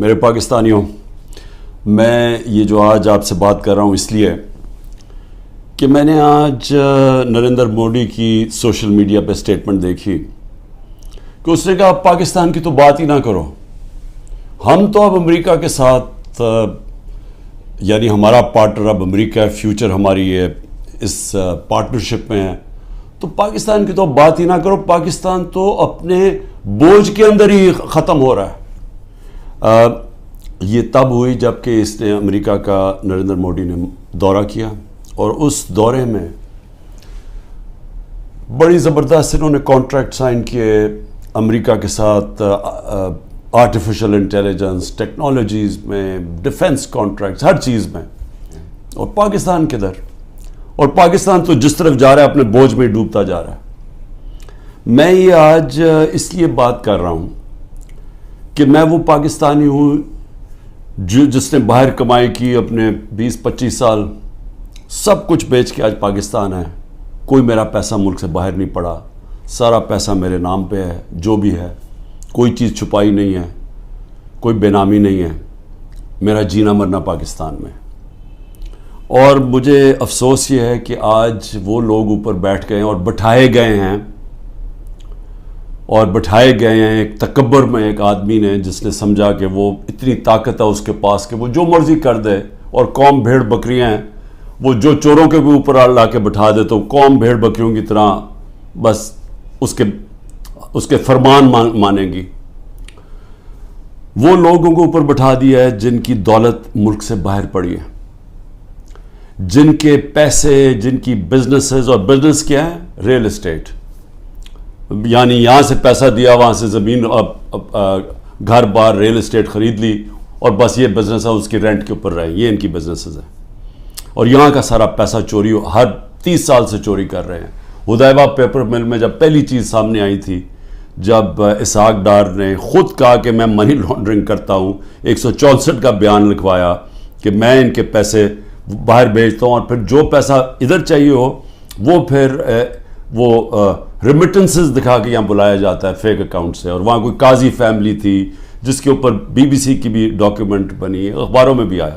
میرے پاکستانیوں، میں یہ جو آج آپ سے بات کر رہا ہوں اس لیے کہ میں نے آج نریندر مودی کی سوشل میڈیا پہ سٹیٹمنٹ دیکھی کہ اس نے کہا پاکستان کی تو بات ہی نہ کرو، ہم تو اب امریکہ کے ساتھ یعنی ہمارا پارٹنر اب امریکہ ہے، فیوچر ہماری ہے اس پارٹنرشپ میں ہے، تو پاکستان کی تو اب بات ہی نہ کرو، پاکستان تو اپنے بوجھ کے اندر ہی ختم ہو رہا ہے۔ یہ تب ہوئی جب کہ اس نے امریکہ کا نریندر مودی نے دورہ کیا، اور اس دورے میں بڑی زبردست انہوں نے کانٹریکٹ سائن کیے امریکہ کے ساتھ، آرٹیفیشل انٹیلیجنس، ٹیکنالوجیز میں، ڈیفنس کانٹریکٹس، ہر چیز میں، اور پاکستان کدھر؟ اور پاکستان تو جس طرف جا رہا ہے اپنے بوجھ میں ڈوبتا جا رہا ہے۔ میں یہ آج اس لیے بات کر رہا ہوں کہ میں وہ پاکستانی ہوں جس نے باہر کمائی کی اپنے 20-25 سال، سب کچھ بیچ کے آج پاکستان ہے، کوئی میرا پیسہ ملک سے باہر نہیں پڑا، سارا پیسہ میرے نام پہ ہے، جو بھی ہے کوئی چیز چھپائی نہیں ہے، کوئی بے نامی نہیں ہے، میرا جینا مرنا پاکستان میں۔ اور مجھے افسوس یہ ہے کہ آج وہ لوگ اوپر بیٹھ گئے ہیں اور بٹھائے گئے ہیں ایک تکبر میں، ایک آدمی نے جس نے سمجھا کہ وہ اتنی طاقت ہے اس کے پاس کہ وہ جو مرضی کر دے، اور قوم بھیڑ بکریاں ہیں، وہ جو چوروں کے بھی اوپر لا کے بٹھا دے تو قوم بھیڑ بکریوں کی طرح بس اس کے فرمان مانیں گی۔ وہ لوگوں کو اوپر بٹھا دیا ہے جن کی دولت ملک سے باہر پڑی ہے، جن کے پیسے، جن کی بزنسز، اور بزنس کیا ہے؟ ریل اسٹیٹ، یعنی یہاں سے پیسہ دیا، وہاں سے زمین، گھر بار، ریل اسٹیٹ خرید لی، اور بس یہ بزنس ہے، اس کی رینٹ کے اوپر رہے، یہ ان کی بزنسز ہیں، اور یہاں کا سارا پیسہ چوری ہر 30 سال سے چوری کر رہے ہیں۔ ہدیبہ پیپر مل میں جب پہلی چیز سامنے آئی تھی، جب اسحاق ڈار نے خود کہا کہ میں منی لانڈرنگ کرتا ہوں، 164 کا بیان لکھوایا کہ میں ان کے پیسے باہر بھیجتا ہوں، اور پھر جو پیسہ ادھر چاہیے ہو وہ پھر ریمیٹنسز دکھا کے یہاں بلایا جاتا ہے فیک اکاؤنٹ سے، اور وہاں کوئی قاضی فیملی تھی جس کے اوپر BBC کی بھی ڈاکیومنٹ بنی ہے، اخباروں میں بھی آیا۔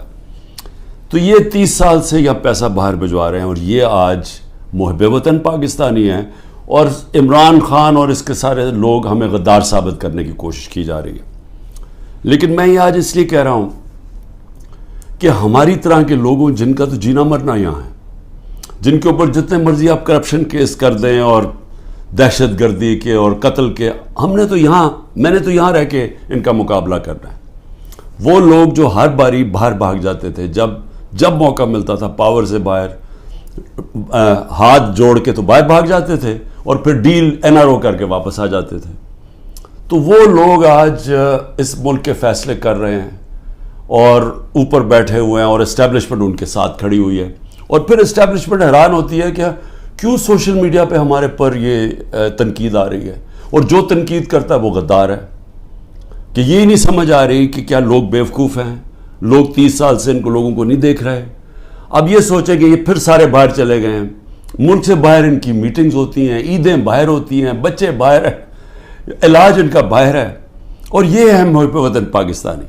تو یہ 30 سال سے یہ پیسہ باہر بھجوا رہے ہیں، اور یہ آج محب وطن پاکستانی ہیں، اور عمران خان اور اس کے سارے لوگ ہمیں غدار ثابت کرنے کی کوشش کی جا رہی ہے۔ لیکن میں یہ آج اس لیے کہہ رہا ہوں کہ ہماری طرح کے لوگوں جن کا تو جینا مرنا یہاں ہے، جن کے اوپر جتنے مرضی آپ کرپشن کیس کر دیں اور دہشت گردی کے اور قتل کے، میں نے تو یہاں رہ کے ان کا مقابلہ کرنا ہے۔ وہ لوگ جو ہر باری باہر بھاگ جاتے تھے، جب موقع ملتا تھا پاور سے باہر ہاتھ جوڑ کے تو باہر بھاگ جاتے تھے، اور پھر ڈیل NRO کر کے واپس آ جاتے تھے۔ تو وہ لوگ آج اس ملک کے فیصلے کر رہے ہیں، اور اوپر بیٹھے ہوئے ہیں، اور اسٹیبلشمنٹ ان کے ساتھ کھڑی ہوئی ہے، اور پھر اسٹیبلشمنٹ حیران ہوتی ہے کہ کیوں سوشل میڈیا پہ ہمارے پر یہ تنقید آ رہی ہے، اور جو تنقید کرتا ہے وہ غدار ہے، کہ یہ نہیں سمجھ آ رہی کہ کیا لوگ بیوقوف ہیں، لوگ 30 سال سے ان کو لوگوں کو نہیں دیکھ رہے۔ اب یہ سوچیں کہ یہ پھر سارے باہر چلے گئے ہیں، ملک سے باہر ان کی میٹنگز ہوتی ہیں، عیدیں باہر ہوتی ہیں، بچے باہر ہیں، علاج ان کا باہر ہے، اور یہ ہے محب وطن پاکستانی۔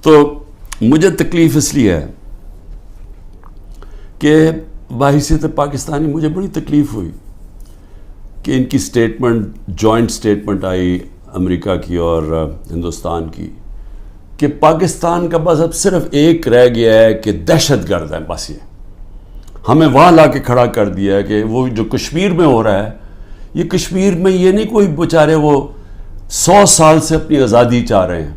تو مجھے تکلیف اس لیے ہے کہ بحیثیت پاکستانی مجھے بڑی تکلیف ہوئی کہ ان کی جوائنٹ سٹیٹمنٹ آئی امریکہ کی اور ہندوستان کی، کہ پاکستان کا بس اب صرف ایک رہ گیا ہے کہ دہشت گرد ہے، بس یہ ہمیں وہاں لا کے کھڑا کر دیا ہے کہ وہ جو کشمیر میں ہو رہا ہے، یہ کشمیر میں یہ نہیں کوئی بیچارے وہ 100 سال سے اپنی آزادی چاہ رہے ہیں،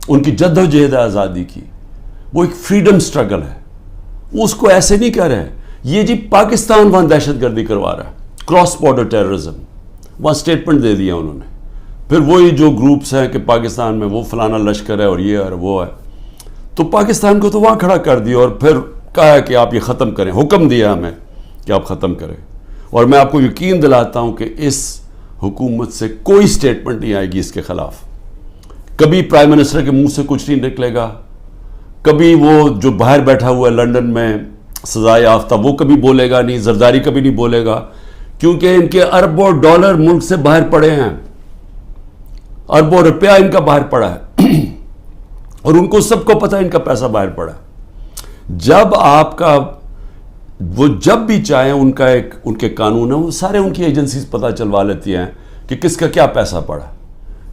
ان کی جد و جہد ہے آزادی کی، وہ ایک فریڈم سٹرگل ہے، وہ اس کو ایسے نہیں کہہ رہے۔ یہ جی پاکستان وہاں دہشت گردی کروا رہا ہے، کراس بارڈر ٹیررزم، وہاں سٹیٹمنٹ دے دیا انہوں نے۔ پھر وہی جو گروپس ہیں کہ پاکستان میں وہ فلانا لشکر ہے اور یہ ہے اور وہ ہے، تو پاکستان کو تو وہاں کھڑا کر دیا، اور پھر کہا کہ آپ یہ ختم کریں، حکم دیا ہمیں کہ آپ ختم کریں۔ اور میں آپ کو یقین دلاتا ہوں کہ اس حکومت سے کوئی سٹیٹمنٹ نہیں آئے گی اس کے خلاف، کبھی پرائم منسٹر کے منہ سے کچھ نہیں نکلے گا، کبھی وہ جو باہر بیٹھا ہوا ہے لنڈن میں سزا یافتہ وہ کبھی بولے گا نہیں، زرداری کبھی نہیں بولے گا، کیونکہ ان کے اربوں ڈالر ملک سے باہر پڑے ہیں، اربوں روپیہ ان کا باہر پڑا ہے، اور ان کو سب کو پتہ ہے ان کا پیسہ باہر پڑا ہے. جب آپ کا وہ جب بھی چاہیں ان کے قانون ہے وہ سارے ان کی ایجنسیز پتہ چلوا لیتی ہیں کہ کس کا کیا پیسہ پڑا.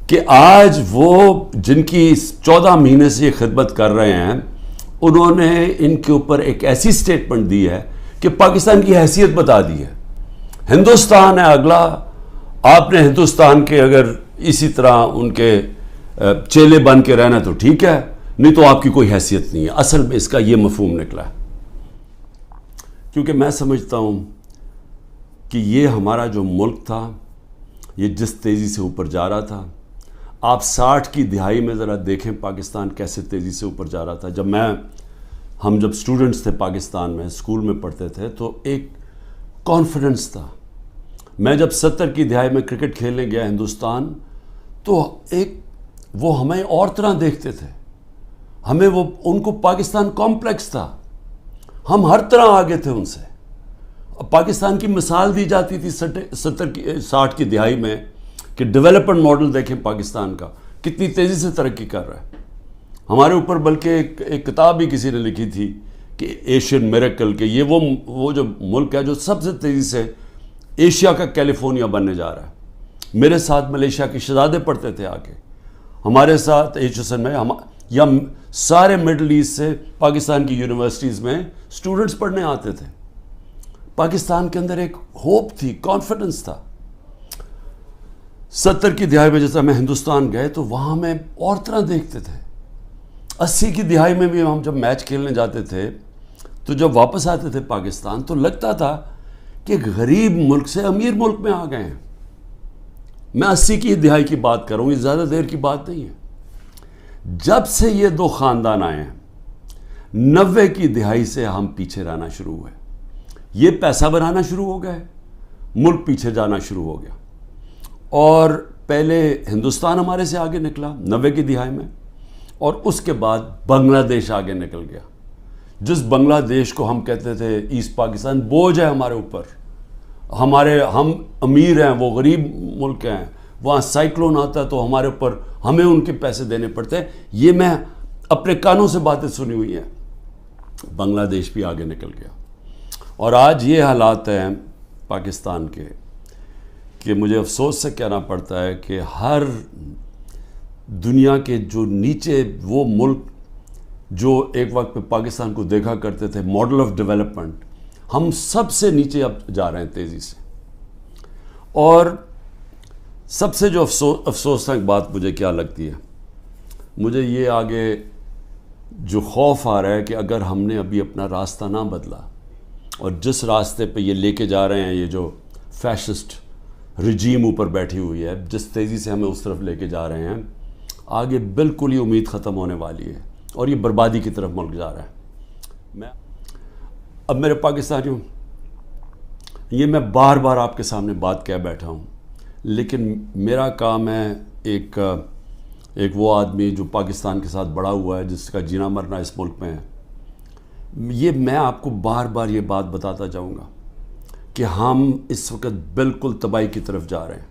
کہ آج وہ جن کی 14 مہینے سے یہ خدمت کر رہے ہیں انہوں نے ان کے اوپر ایک ایسی سٹیٹمنٹ دی ہے کہ پاکستان کی حیثیت بتا دی ہے. ہندوستان ہے اگلا, آپ نے ہندوستان کے اگر اسی طرح ان کے چیلے بن کے رہنا تو ٹھیک ہے, نہیں تو آپ کی کوئی حیثیت نہیں ہے. اصل میں اس کا یہ مفہوم نکلا ہے. کیونکہ میں سمجھتا ہوں کہ یہ ہمارا جو ملک تھا یہ جس تیزی سے اوپر جا رہا تھا, آپ 60 کی دہائی میں ذرا دیکھیں پاکستان کیسے تیزی سے اوپر جا رہا تھا. ہم جب اسٹوڈنٹس تھے پاکستان میں, اسکول میں پڑھتے تھے, تو ایک کانفیڈنس تھا. میں جب 70 کی دہائی میں کرکٹ کھیلنے گیا ہندوستان, تو وہ ہمیں اور طرح دیکھتے تھے. ان کو پاکستان کمپلیکس تھا, ہم ہر طرح آگے تھے ان سے. پاکستان کی مثال دی جاتی تھی 60 کی دہائی میں کہ ڈیولپمنٹ ماڈل دیکھیں پاکستان کا کتنی تیزی سے ترقی کر رہا ہے. ہمارے اوپر بلکہ ایک کتاب بھی کسی نے لکھی تھی کہ ایشین میریکل, کہ یہ وہ جو ملک ہے جو سب سے تیزی سے ایشیا کا کیلیفورنیا بننے جا رہا ہے. میرے ساتھ ملیشیا کے شہزادے پڑھتے تھے آ کے ہمارے ساتھ HSN میں, یا سارے مڈل ایسٹ سے پاکستان کی یونیورسٹیز میں اسٹوڈنٹس پڑھنے آتے تھے. پاکستان کے اندر ایک ہوپ تھی, کانفیڈنس تھا. 70 کی دہائی میں جیسا میں ہندوستان گئے تو وہاں میں اور طرح دیکھتے تھے. 80 کی دہائی میں بھی ہم جب میچ کھیلنے جاتے تھے تو جب واپس آتے تھے پاکستان تو لگتا تھا کہ غریب ملک سے امیر ملک میں آ گئے ہیں. میں 80 کی دہائی کی بات کر رہا ہوں, یہ زیادہ دیر کی بات نہیں ہے. جب سے یہ دو خاندان آئے ہیں 90 کی دہائی سے ہم پیچھے رہنا شروع ہوئے. یہ پیسہ بنانا شروع ہو گئے, ملک پیچھے جانا شروع ہو گیا. اور پہلے ہندوستان ہمارے سے آگے نکلا 90 کی دہائی میں, اور اس کے بعد بنگلہ دیش آگے نکل گیا. جس بنگلہ دیش کو ہم کہتے تھے ایسٹ پاکستان, بوجھ ہے ہمارے اوپر, ہم امیر ہیں, وہ غریب ملک ہیں, وہاں سائیکلون آتا ہے تو ہمارے اوپر ہمیں ان کے پیسے دینے پڑتے ہیں. یہ میں اپنے کانوں سے باتیں سنی ہوئی ہیں. بنگلہ دیش بھی آگے نکل گیا. اور آج یہ حالات ہیں پاکستان کے کہ مجھے افسوس سے کہنا پڑتا ہے کہ ہر دنیا کے جو نیچے وہ ملک جو ایک وقت پہ پاکستان کو دیکھا کرتے تھے ماڈل آف ڈیولپمنٹ, ہم سب سے نیچے اب جا رہے ہیں تیزی سے. اور سب سے جو افسوسناک بات مجھے کیا لگتی ہے, مجھے یہ آگے جو خوف آ رہا ہے کہ اگر ہم نے ابھی اپنا راستہ نہ بدلا اور جس راستے پہ یہ لے کے جا رہے ہیں, یہ جو فیشسٹ رجیم اوپر بیٹھی ہوئی ہے, جس تیزی سے ہمیں اس طرف لے کے جا رہے ہیں, آگے بالکل ہی امید ختم ہونے والی ہے اور یہ بربادی کی طرف ملک جا رہا ہے. اب میرے پاکستانیوں, یہ میں بار بار آپ کے سامنے بات کہہ بیٹھا ہوں, لیکن میرا کام ہے ایک وہ آدمی جو پاکستان کے ساتھ بڑا ہوا ہے, جس کا جینا مرنا اس ملک میں ہے, یہ میں آپ کو بار بار یہ بات بتاتا جاؤں گا کہ ہم اس وقت بالکل تباہی کی طرف جا رہے ہیں.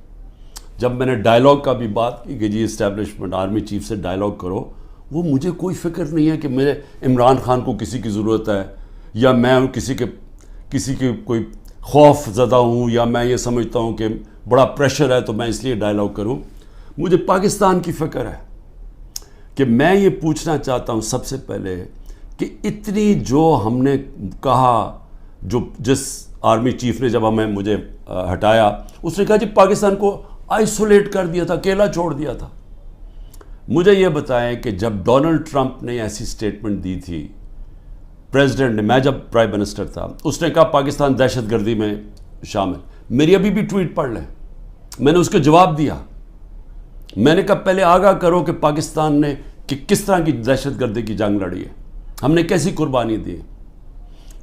جب میں نے ڈائلاگ کا بھی بات کی کہ جی اسٹیبلشمنٹ آرمی چیف سے ڈائلاگ کرو, وہ مجھے کوئی فکر نہیں ہے کہ میرے عمران خان کو کسی کی ضرورت ہے, یا میں کسی کے کوئی خوف زدہ ہوں, یا میں یہ سمجھتا ہوں کہ بڑا پریشر ہے تو میں اس لیے ڈائلاگ کروں. مجھے پاکستان کی فکر ہے کہ میں یہ پوچھنا چاہتا ہوں سب سے پہلے کہ اتنی جو ہم نے کہا, جس آرمی چیف نے جب مجھے ہٹایا, اس نے کہا جی پاکستان کو آئسولیٹ کر دیا تھا, اکیلا چھوڑ دیا تھا. مجھے یہ بتائیں کہ جب ڈونلڈ ٹرمپ نے ایسی سٹیٹمنٹ دی تھی, پریزیڈنٹ نے, میں جب پرائم منسٹر تھا, اس نے کہا پاکستان دہشت گردی میں شامل. میری ابھی بھی ٹویٹ پڑھ لیں, میں نے اس کو جواب دیا. میں نے کہا پہلے آگاہ کرو کہ پاکستان نے کس طرح کی دہشت گردی کی جنگ لڑی ہے, ہم نے کیسی قربانی دی.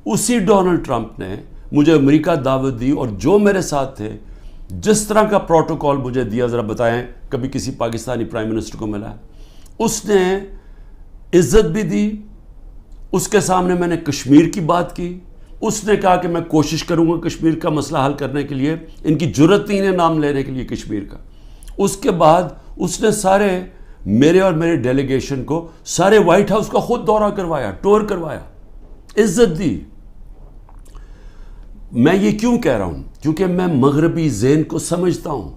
اسی ڈونلڈ ٹرمپ نے مجھے امریکہ دعوت دی, اور جو میرے ساتھ تھے, جس طرح کا پروٹوکول مجھے دیا, ذرا بتائیں کبھی کسی پاکستانی پرائم منسٹر کو ملا ہے. اس نے عزت بھی دی, اس کے سامنے میں نے کشمیر کی بات کی, اس نے کہا کہ میں کوشش کروں گا کشمیر کا مسئلہ حل کرنے کے لیے, ان کی جرت نہیں ہے نام لینے کے لیے کشمیر کا. اس کے بعد اس نے سارے میرے اور میرے ڈیلیگیشن کو سارے وائٹ ہاؤس کا خود دورہ کروایا، ٹور کروایا، عزت دی۔ میں یہ کیوں کہہ رہا ہوں؟ کیونکہ میں مغربی ذہن کو سمجھتا ہوں۔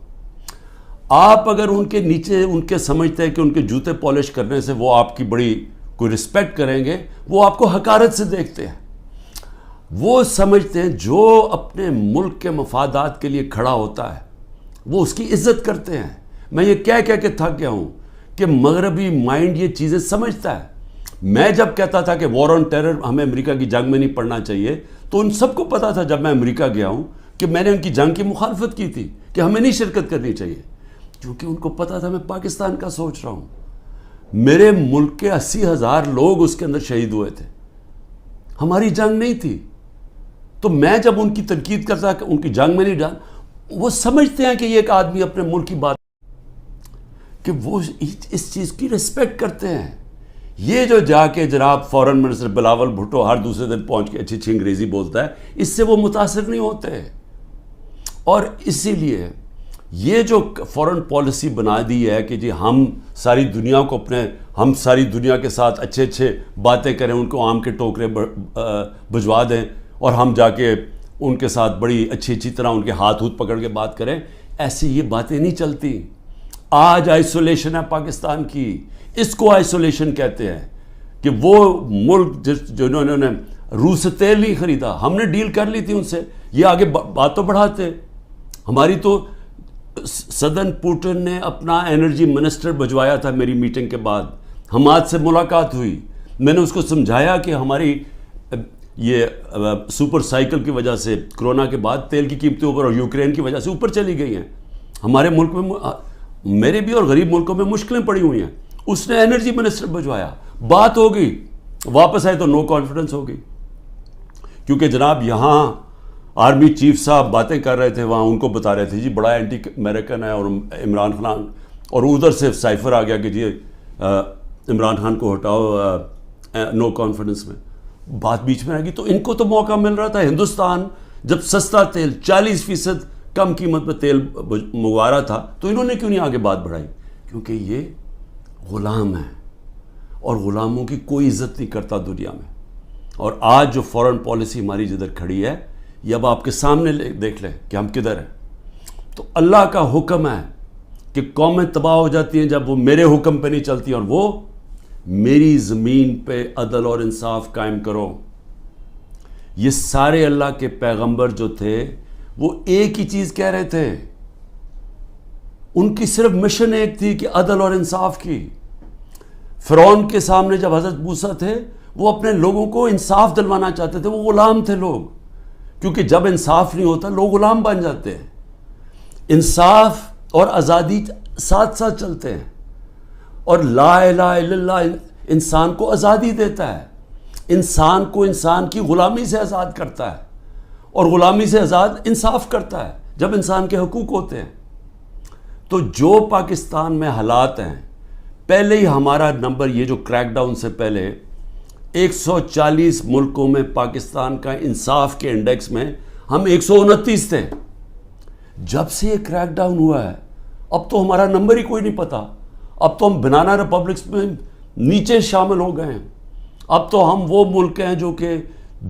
آپ اگر ان کے نیچے ان کے سمجھتے ہیں کہ ان کے جوتے پالش کرنے سے وہ آپ کی بڑی کوئی رسپیکٹ کریں گے، وہ آپ کو حقارت سے دیکھتے ہیں۔ وہ سمجھتے ہیں جو اپنے ملک کے مفادات کے لیے کھڑا ہوتا ہے وہ اس کی عزت کرتے ہیں۔ میں یہ کہہ کے تھک گیا ہوں کہ مغربی مائنڈ یہ چیزیں سمجھتا ہے۔ میں جب کہتا تھا کہ وار آن ٹیرر ہمیں امریکہ کی جنگ میں نہیں پڑھنا چاہیے، تو ان سب کو پتا تھا جب میں امریکہ گیا ہوں کہ میں نے ان کی جنگ کی مخالفت کی تھی کہ ہمیں نہیں شرکت کرنی چاہیے، کیونکہ ان کو پتا تھا میں پاکستان کا سوچ رہا ہوں۔ میرے ملک کے 80,000 لوگ اس کے اندر شہید ہوئے تھے، ہماری جنگ نہیں تھی۔ تو میں جب ان کی تنقید کرتا کہ ان کی جنگ میں نہیں ڈال، وہ سمجھتے ہیں کہ یہ ایک آدمی اپنے ملک کی بات، کہ وہ اس چیز کی رسپیکٹ کرتے ہیں۔ یہ جو جا کے جناب فورن منسٹر بلاول بھٹو ہر دوسرے دن پہنچ کے اچھی اچھی انگریزی بولتا ہے، اس سے وہ متاثر نہیں ہوتے۔ اور اسی لیے یہ جو فورن پالیسی بنا دی ہے کہ جی ہم ساری دنیا کو ہم ساری دنیا کے ساتھ اچھے اچھے باتیں کریں، ان کو آم کے ٹوکرے بھجوا دیں اور ہم جا کے ان کے ساتھ بڑی اچھی طرح ان کے ہاتھ پکڑ کے بات کریں، ایسی یہ باتیں نہیں چلتی۔ آج آئسولیشن ہے پاکستان کی، اس کو آئسولیشن کہتے ہیں کہ وہ ملک جنہوں نے روس سے تیل نہیں خریدا، ہم نے ڈیل کر لی تھی ان سے، یہ آگے بات تو بڑھاتے۔ ہماری تو صدر پوٹن نے اپنا انرجی منسٹر بھجوایا تھا میری میٹنگ کے بعد، حماد سے ملاقات ہوئی، میں نے اس کو سمجھایا کہ ہماری یہ سپر سائیکل کی وجہ سے کرونا کے بعد تیل کی قیمتیں اوپر اور یوکرین کی وجہ سے اوپر چلی گئی ہیں، ہمارے ملک میں، میرے بھی اور غریب ملکوں میں مشکلیں پڑی ہوئی ہیں۔ اس نے انرجی منسٹر بھجوایا، بات ہو گئی، واپس آئے تو نو کانفیڈنس ہو گئی، کیونکہ جناب یہاں آرمی چیف صاحب باتیں کر رہے تھے، وہاں ان کو بتا رہے تھے جی بڑا اینٹی امریکن ہے اور عمران خان، اور ادھر سے سائفر آ گیا کہ جی عمران خان کو ہٹاؤ نو کانفیڈنس میں، بات بیچ میں آ گئی۔ تو ان کو تو موقع مل رہا تھا، ہندوستان جب سستا تیل 40% کم قیمت پہ تیل منگوا رہا تھا، تو انہوں نے کیوں نہیں آگے بات بڑھائی؟ کیونکہ یہ غلام ہیں اور غلاموں کی کوئی عزت نہیں کرتا دنیا میں۔ اور آج جو فورن پالیسی ہماری جدھر کھڑی ہے، یہ اب آپ کے سامنے دیکھ لیں کہ ہم کدھر ہیں۔ تو اللہ کا حکم ہے کہ قومیں تباہ ہو جاتی ہیں جب وہ میرے حکم پہ نہیں چلتی، اور وہ میری زمین پہ عدل اور انصاف قائم کرو۔ یہ سارے اللہ کے پیغمبر جو تھے وہ ایک ہی چیز کہہ رہے تھے، ان کی صرف مشن ایک تھی کہ عدل اور انصاف کی۔ فرعون کے سامنے جب حضرت موسیٰ تھے، وہ اپنے لوگوں کو انصاف دلوانا چاہتے تھے، وہ غلام تھے لوگ، کیونکہ جب انصاف نہیں ہوتا لوگ غلام بن جاتے ہیں۔ انصاف اور آزادی ساتھ ساتھ چلتے ہیں، اور لا الہ الا اللہ انسان کو آزادی دیتا ہے، انسان کو انسان کی غلامی سے آزاد کرتا ہے، اور غلامی سے آزاد انصاف کرتا ہے جب انسان کے حقوق ہوتے ہیں۔ تو جو پاکستان میں حالات ہیں، پہلے ہی ہمارا نمبر، یہ جو کریک ڈاؤن سے پہلے 140 ملکوں میں پاکستان کا انصاف کے انڈیکس میں ہم 129 تھے۔ جب سے یہ کریک ڈاؤن ہوا ہے، اب تو ہمارا نمبر ہی کوئی نہیں پتا، اب تو ہم بنانا ریپبلکس میں نیچے شامل ہو گئے ہیں۔ اب تو ہم وہ ملک ہیں جو کہ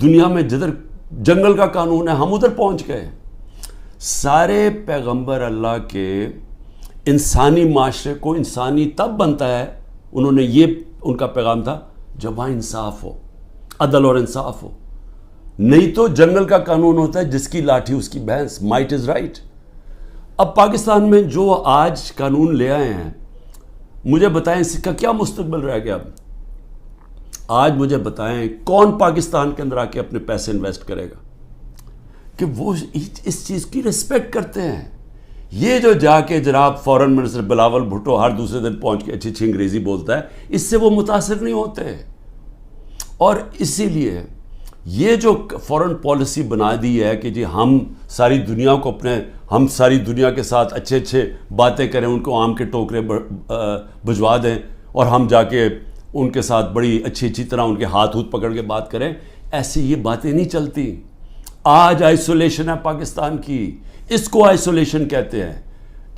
دنیا میں جدھر جنگل کا قانون ہے، ہم ادھر پہنچ گئے۔ سارے پیغمبر اللہ کے انسانی معاشرے کو انسانی تب بنتا ہے، انہوں نے یہ ان کا پیغام تھا جب وہاں انصاف ہو، عدل اور انصاف ہو، نہیں تو جنگل کا قانون ہوتا ہے جس کی لاٹھی اس کی بھینس، مائٹ از رائٹ۔ اب پاکستان میں جو آج قانون لے آئے ہیں، مجھے بتائیں اس کا کیا مستقبل رہ گیا؟ اب آج مجھے بتائیں کون پاکستان کے اندر آ کے اپنے پیسے انویسٹ کرے گا؟ کہ وہ اس چیز کی رسپیکٹ کرتے ہیں۔ یہ جو جا کے جناب فورن منسٹر بلاول بھٹو ہر دوسرے دن پہنچ کے اچھی اچھی انگریزی بولتا ہے، اس سے وہ متاثر نہیں ہوتے۔ اور اسی لیے یہ جو فورن پالیسی بنا دی ہے کہ جی ہم ساری دنیا کو ہم ساری دنیا کے ساتھ اچھے اچھے باتیں کریں، ان کو آم کے ٹوکرے بھجوا دیں، اور ہم جا کے ان کے ساتھ بڑی اچھی طرح ان کے ہاتھ پکڑ کے بات کریں، ایسی یہ باتیں نہیں چلتی۔ آج آئسولیشن ہے پاکستان کی، اس کو آئسولیشن کہتے ہیں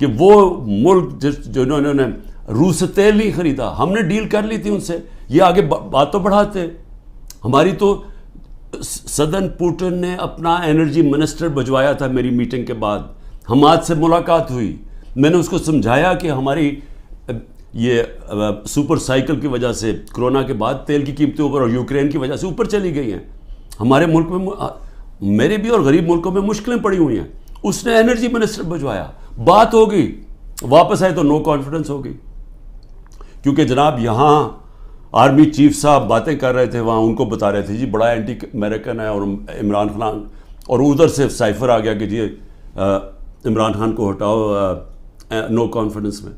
کہ وہ ملک جو انہوں نے روس سے تیل نہیں خریدا، ہم نے ڈیل کر لی تھی ان سے، یہ آگے بات تو بڑھاتے. ہماری تو صدر پوٹن نے اپنا انرجی منسٹر بھجوایا تھا میری میٹنگ کے بعد. حماد سے ملاقات ہوئی، میں نے اس کو سمجھایا کہ ہماری یہ سپر سائیکل کی وجہ سے کرونا کے بعد تیل کی قیمتیں اوپر اور یوکرین کی وجہ سے اوپر چلی گئی ہیں. ہمارے ملک میں، میرے بھی اور غریب ملکوں میں مشکلیں پڑی ہوئی ہیں. اس نے انرجی منسٹر بھجوایا، بات ہو گئی، واپس آئے تو نو کانفیڈنس ہو گئی. کیونکہ جناب یہاں آرمی چیف صاحب باتیں کر رہے تھے، وہاں ان کو بتا رہے تھے جی بڑا اینٹی امریکن ہے اور عمران خان، اور ادھر سے سائفر آ گیا کہ جی عمران خان کو ہٹاؤ نو کانفیڈنس میں.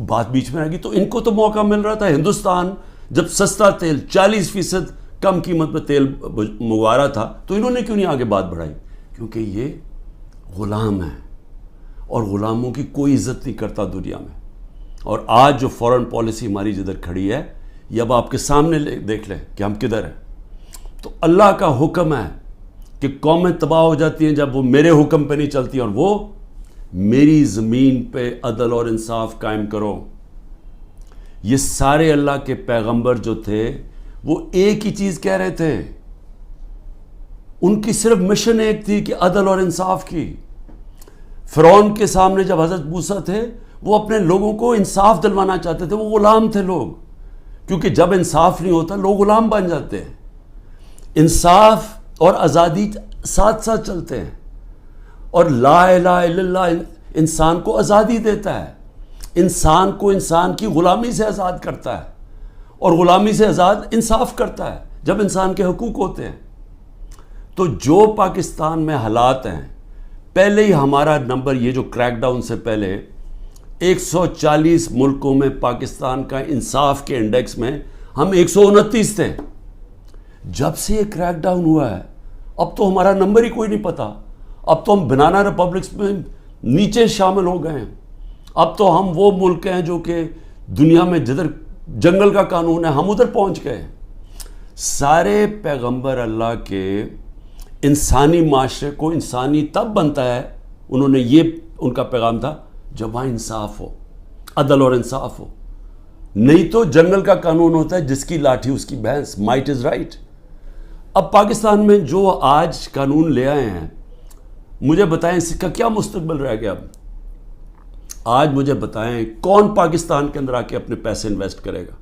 بات بیچ میں آ گئی. تو ان کو تو موقع مل رہا تھا. ہندوستان جب سستا تیل 40% کم قیمت پہ تیل منگوا رہا تھا تو انہوں نے کیوں نہیں آگے بات بڑھائی؟ کیونکہ یہ غلام ہیں اور غلاموں کی کوئی عزت نہیں کرتا دنیا میں. اور آج جو فورن پالیسی ہماری جدھر کھڑی ہے، یہ اب آپ کے سامنے دیکھ لیں کہ ہم کدھر ہیں. تو اللہ کا حکم ہے کہ قومیں تباہ ہو جاتی ہیں جب وہ میرے حکم پہ نہیں چلتی، اور وہ میری زمین پہ عدل اور انصاف قائم کرو. یہ سارے اللہ کے پیغمبر جو تھے وہ ایک ہی چیز کہہ رہے تھے. ان کی صرف مشن ایک تھی کہ عدل اور انصاف کی. فرعون کے سامنے جب حضرت موسیٰ تھے، وہ اپنے لوگوں کو انصاف دلوانا چاہتے تھے. وہ غلام تھے لوگ، کیونکہ جب انصاف نہیں ہوتا لوگ غلام بن جاتے ہیں. انصاف اور آزادی ساتھ ساتھ چلتے ہیں. اور لا الہ الا اللہ انسان کو آزادی دیتا ہے، انسان کو انسان کی غلامی سے آزاد کرتا ہے، اور غلامی سے آزاد انصاف کرتا ہے جب انسان کے حقوق ہوتے ہیں. تو جو پاکستان میں حالات ہیں، پہلے ہی ہمارا نمبر، یہ جو کریک ڈاؤن سے پہلے 140 ملکوں میں پاکستان کا انصاف کے انڈیکس میں ہم 129 تھے. جب سے یہ کریک ڈاؤن ہوا ہے اب تو ہمارا نمبر ہی کوئی نہیں پتا. اب تو ہم بنانا ریپبلکس میں نیچے شامل ہو گئے ہیں. اب تو ہم وہ ملک ہیں جو کہ دنیا میں جدھر جنگل کا قانون ہے ہم ادھر پہنچ گئے. سارے پیغمبر اللہ کے انسانی معاشرے کو انسانی تب بنتا ہے، انہوں نے یہ ان کا پیغام تھا جب وہاں انصاف ہو، عدل اور انصاف ہو. نہیں تو جنگل کا قانون ہوتا ہے جس کی لاٹھی اس کی بھینس، مائٹ از رائٹ. اب پاکستان میں جو آج قانون لے آئے ہیں، مجھے بتائیں اس کا کیا مستقبل رہ گیا؟ آج مجھے بتائیں کون پاکستان کے اندر آ کے اپنے پیسے انویسٹ کرے گا؟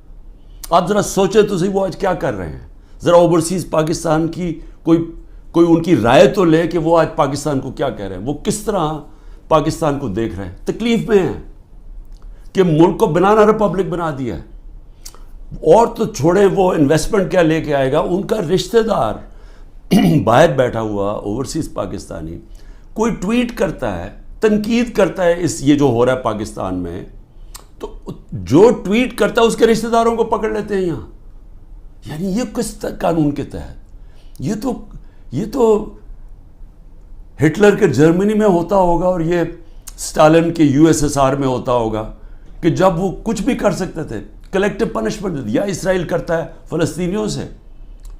آپ ذرا سوچیں تو صحیح، وہ آج کیا کر رہے ہیں. ذرا اوورسیز پاکستان کی کوئی ان کی رائے تو لے کہ وہ آج پاکستان کو کیا کہہ رہے ہیں، وہ کس طرح پاکستان کو دیکھ رہے ہیں. تکلیف میں ہیں کہ ملک کو بنانا ریپبلک بنا دیا ہے. اور تو چھوڑیں وہ انویسٹمنٹ کیا لے کے آئے گا، ان کا رشتہ دار باہر بیٹھا ہوا اوورسیز پاکستانی کوئی ٹویٹ کرتا ہے، تنقید کرتا ہے یہ جو ہو رہا ہے پاکستان میں، تو جو ٹویٹ کرتا ہے اس کے رشتہ داروں کو پکڑ لیتے ہیں یہاں. یعنی یہ کس قانون کے تحت؟ یہ تو ہٹلر کے جرمنی میں ہوتا ہوگا اور یہ اسٹالن کے USSR میں ہوتا ہوگا کہ جب وہ کچھ بھی کر سکتے تھے، کلیکٹیو پنشمنٹ. یا اسرائیل کرتا ہے فلسطینیوں سے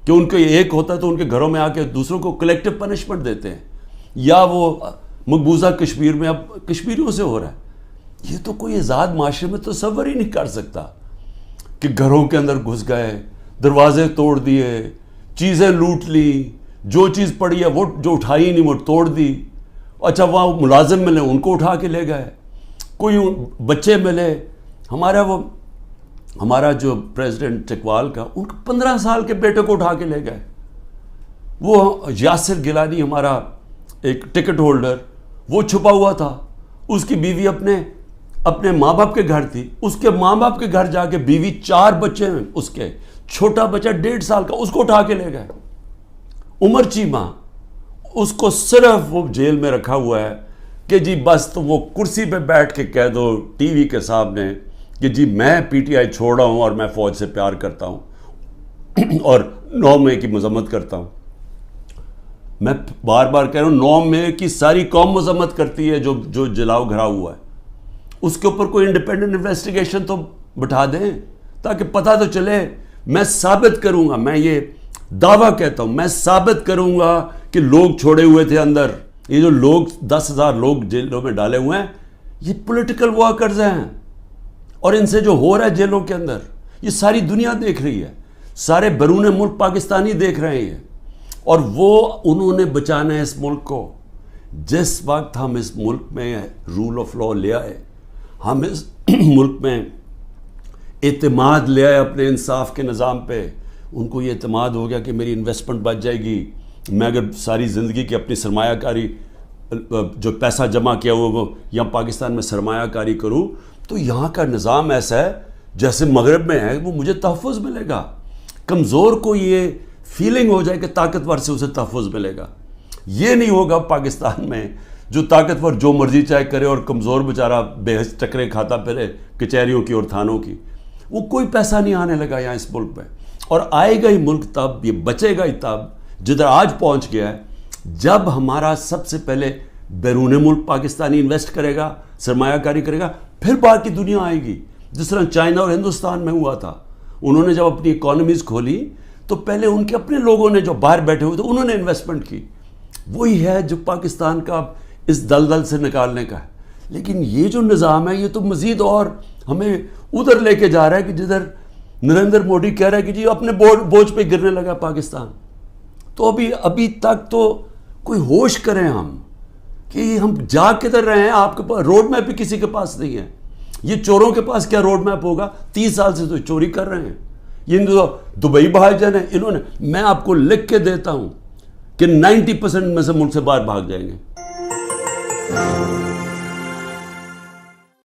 کہ ان کو ایک ہوتا ہے تو ان کے گھروں میں آ کے دوسروں کو کلیکٹیو پنشمنٹ دیتے ہیں. یا وہ مقبوضہ کشمیر میں اب کشمیریوں سے ہو رہا ہے. یہ تو کوئی آزاد معاشرے میں تصور ہی نہیں کر سکتا کہ گھروں کے اندر گھس گئے، دروازے توڑ دیے، چیزیں لوٹ لی، جو چیز پڑی ہے وہ جو اٹھائی نہیں وہ توڑ دی. اچھا وہاں ملازم ملے ان کو اٹھا کے لے گئے، کوئی بچے ملے. ہمارا جو پریزیڈنٹ اقبال کا، ان کو 15 سال کے بیٹے کو اٹھا کے لے گئے. وہ یاسر گیلانی ہمارا ایک ٹکٹ ہولڈر، وہ چھپا ہوا تھا، اس کی بیوی اپنے ماں باپ کے گھر تھی، اس کے ماں باپ کے گھر جا کے بیوی 4 بچے ہیں اس کے، چھوٹا بچہ 1.5 سال کا، اس کو اٹھا کے لے گئے. عمر چیمہ، اس کو صرف وہ جیل میں رکھا ہوا ہے کہ جی بس تو وہ کرسی پہ بیٹھ کے کہہ دو ٹی وی کے سامنے کہ جی میں PTI چھوڑ رہا ہوں اور میں فوج سے پیار کرتا ہوں اور 9 مئی کی مذمت کرتا ہوں. میں بار بار کہہ رہا ہوں 9 مئی کی ساری قوم مذمت کرتی ہے جو جلاؤ گھرا ہوا ہے. اس کے اوپر کوئی انڈیپینڈنٹ انویسٹیگیشن تو بٹھا دیں تاکہ پتہ تو چلے. میں ثابت کروں گا، میں یہ دعویٰ کہتا ہوں، میں ثابت کروں گا کہ لوگ چھوڑے ہوئے تھے اندر. یہ جو لوگ 10,000 لوگ جیلوں میں ڈالے ہوئے ہیں، یہ پولیٹیکل ورکرز ہیں، اور ان سے جو ہو رہا ہے جیلوں کے اندر یہ ساری دنیا دیکھ رہی ہے، سارے بیرون ملک پاکستانی دیکھ رہے ہیں، اور وہ انہوں نے بچانا ہے اس ملک کو۔ جس وقت ہم اس ملک میں رول آف لا لے آئے، ہم اس ملک میں اعتماد لے آئے اپنے انصاف کے نظام پہ، ان کو یہ اعتماد ہو گیا کہ میری انویسٹمنٹ بچ جائے گی، میں اگر ساری زندگی کی اپنی سرمایہ کاری جو پیسہ جمع کیا ہوا وہ یہاں پاکستان میں سرمایہ کاری کروں تو یہاں کا نظام ایسا ہے جیسے مغرب میں ہے، وہ مجھے تحفظ ملے گا۔ کمزور کو یہ فیلنگ ہو جائے کہ طاقتور سے اسے تحفظ ملے گا، یہ نہیں ہوگا پاکستان میں۔ جو طاقتور جو مرضی چاہے کرے اور کمزور بیچارہ بے حس ٹکرے کھاتا پھرے کچہریوں کی اور تھانوں کی، وہ کوئی پیسہ نہیں آنے لگا یہاں اس ملک میں، اور آئے گا ہی ملک تب، یہ بچے گا ہی تب جدھر آج پہنچ گیا ہے، جب ہمارا سب سے پہلے بیرون ملک پاکستانی انویسٹ کرے گا، سرمایہ کاری کرے گا، پھر باقی دنیا آئے گی۔ جس طرح چائنا اور ہندوستان میں ہوا تھا، انہوں نے جب اپنی اکانومیز کھولی تو پہلے ان کے اپنے لوگوں نے جو باہر بیٹھے ہوئے تھے انہوں نے انویسٹمنٹ کی۔ وہی ہے جو پاکستان کا اس دلدل سے نکالنے کا ہے۔ لیکن یہ جو نظام ہے یہ تو مزید اور ہمیں ادھر لے کے جا رہا ہے کہ جدھر نریندر مودی کہہ رہا ہے کہ جی اپنے بوجھ پہ گرنے لگا پاکستان۔ تو ابھی تک تو کوئی ہوش کریں ہم کہ ہم جا کدھر رہے ہیں۔ آپ کے پاس روڈ میپ بھی کسی کے پاس نہیں ہے۔ یہ چوروں کے پاس کیا روڈ میپ ہوگا؟ 30 سال سے تو چوری کر رہے ہیں۔ یہ دبئی بھاگ جانے انہوں نے، میں آپ کو لکھ کے دیتا ہوں کہ 90% میں سے ملک سے باہر بھاگ جائیں گے۔